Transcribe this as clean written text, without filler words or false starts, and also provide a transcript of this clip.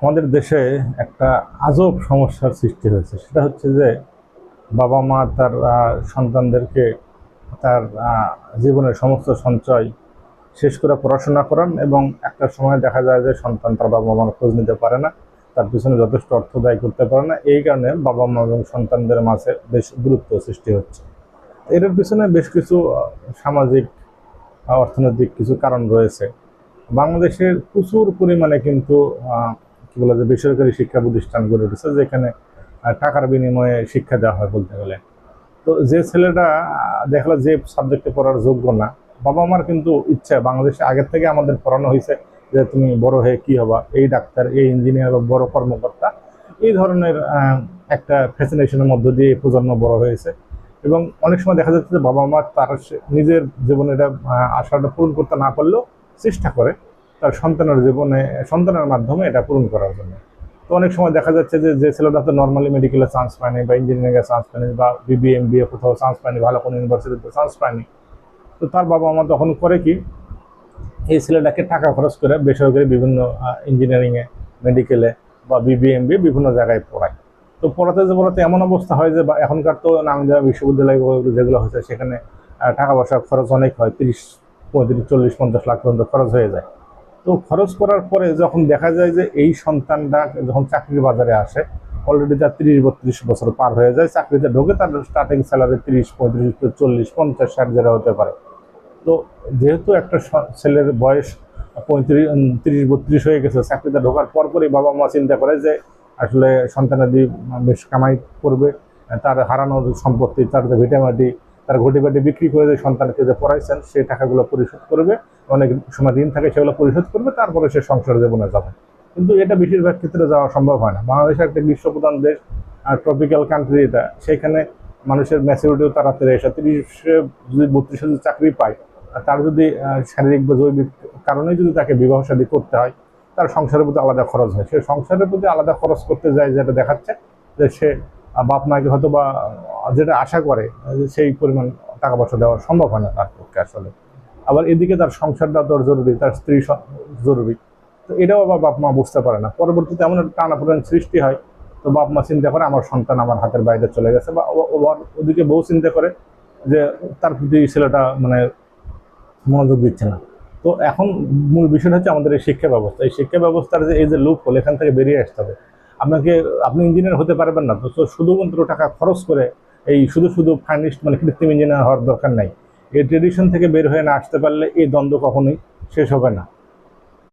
আমাদের দেশে একটা আজব সমস্যার সৃষ্টি হয়েছে। সেটা হচ্ছে যে বাবা মা তার সন্তানদেরকে তার জীবনের সমস্ত সঞ্চয় শেষ করে পড়াশোনা করান এবং একটা সময় দেখা যায় যে সন্তান তার বাবা মার খোঁজ নিতে পারে না, তার পিছনে যথেষ্ট অর্থ ব্যয় করতে পারে না। এই কারণে বাবা মা এবং সন্তানদের মাঝে বেশ দূরত্ব সৃষ্টি হচ্ছে। এর পিছনে বেশ কিছু সামাজিক অর্থনৈতিক কিছু কারণ রয়েছে। বাংলাদেশের প্রচুর পরিমাণে কিন্তু কি বলে যে বেসরকারি শিক্ষা প্রতিষ্ঠান গড়ে উঠেছে, যেখানে টাকার বিনিময়ে শিক্ষা দেওয়া হয় বলতে গেলে। তো যে ছেলেটা দেখলো যে সাবজেক্টে পড়ার যোগ্য না, বাবা মার কিন্তু ইচ্ছা, বাংলাদেশে আগের থেকে আমাদের পড়ানো হয়েছে যে তুমি বড় হয়ে কি হবা, এই ডাক্তার, এই ইঞ্জিনিয়ার বা বড় কর্মকর্তা। এই ধরনের একটা ফ্যাসিনেশনের মধ্য দিয়ে এই প্রজন্ম বড় হয়েছে। এবং অনেক সময় দেখা যাচ্ছে যে বাবা মা তার নিজের জীবনে এটা আশাটা পূরণ করতে না পারলেও চেষ্টা করে তার সন্তানের জীবনে, সন্তানের মাধ্যমে এটা পূরণ করার জন্য। তো অনেক সময় দেখা যাচ্ছে যে যে ছেলেটা তো নর্মালি মেডিকেলে চান্স পায়নি বা ইঞ্জিনিয়ারিংয়ে চান্স পায়নি বা বিবিএমবিএ কোথাও চান্স পায়নি, ভালো কোনো ইউনিভার্সিটিতে চান্স পায়নি, তো তার বাবা মা তখন করে কি, এই ছেলেটাকে টাকা খরচ করে বেসরকারি বিভিন্ন ইঞ্জিনিয়ারিংয়ে, মেডিকেলে বা বিবিএমবিএ বিভিন্ন জায়গায় পড়ায়। তো পড়াতে যে পড়াতে এমন অবস্থা হয় যে এখনকার তো নাম দেওয়া বিশ্ববিদ্যালয় যেগুলো হয়েছে সেখানে টাকা পয়সার খরচ অনেক হয়, 30, 35, 40, 50 লাখ পর্যন্ত খরচ হয়ে যায়। তো খরচ করার পরে যখন দেখা যায় যে এই সন্তানটা যখন চাকরির বাজারে আসে, অলরেডি তার 30-32 বছর পার হয়ে যায়, চাকরিতে ঢোকে, তার স্টার্টিং স্যালারি 30, 35, 40, 50, 60 যেটা হতে পারে। তো যেহেতু একটা ছেলের বয়স 35, 30, 32 হয়ে গেছে, চাকরিতে ঢোকার পরপরই বাবা মা চিন্তা করে যে আসলে সন্তানাদি বেশ কামাই করবে, তার হারানো সম্পত্তি, তার যে ভিটামাটি, তার ঘটিবাটি বিক্রি করে যে সন্তানকে যে পড়াইছেন সেই টাকাগুলো পরিশোধ করবে, অনেক সময় ঋণ থাকে সেগুলো পরিশোধ করবে, তারপরে সে সংসার জীবনে যাবে। কিন্তু এটা বেশিরভাগ ক্ষেত্রে যাওয়া সম্ভব হয় না। বাংলাদেশ একটা গ্রীষ্মপ্রধান দেশ, আর ট্রপিক্যাল কান্ট্রি এটা, সেখানে মানুষের ম্যাচুরিটিও তাড়াতাড়ি এসে 30 যদি 32 যদি চাকরি পায়, আর তার যদি শারীরিক বা জৈবিক কারণে যদি তাকে বিবাহ শাদী করতে হয়, তার সংসারের প্রতি আলাদা খরচ হয়। সে সংসারের প্রতি আলাদা খরচ করতে যায়, যেটা দেখাচ্ছে যে সে বাপ মাকে হয়তো বা যেটা আশা করে সেই পরিমাণ টাকা পয়সা দেওয়া সম্ভব হয় না তার পক্ষে আসলে। আবার এদিকে তার সংসারটা তোর জরুরি, তার স্ত্রী জরুরি। তো এটাও আবার বাপ মা বুঝতে পারে না, পরবর্তীতে এমন একটা টানাপোড়েন সৃষ্টি হয়। তো বাপ মা চিন্তা করে আমার সন্তান আমার হাতের বাইরে চলে গেছে, বা ওদিকে বউ চিন্তা করে যে তার প্রতি ছেলেটা মানে মনোযোগ দিচ্ছে না। তো এখন মূল বিষয়টা হচ্ছে আমাদের এই শিক্ষা ব্যবস্থা। এই শিক্ষা ব্যবস্থার যে এই যে লুপ হোল, এখান থেকে বেরিয়ে আসতে হবে। আপনি ইঞ্জিনিয়ার হতে পারবেন না, তো শুধুমাত্র টাকা খরচ করে এই শুধু ফাইনিস্ট মানে কৃত্রিম ইঞ্জিনিয়ার হওয়ার দরকার নাই। এই ট্রেডিশন থেকে বের হয়ে না আসতে পারলে এই দ্বন্দ্ব কখনোই শেষ হবে না।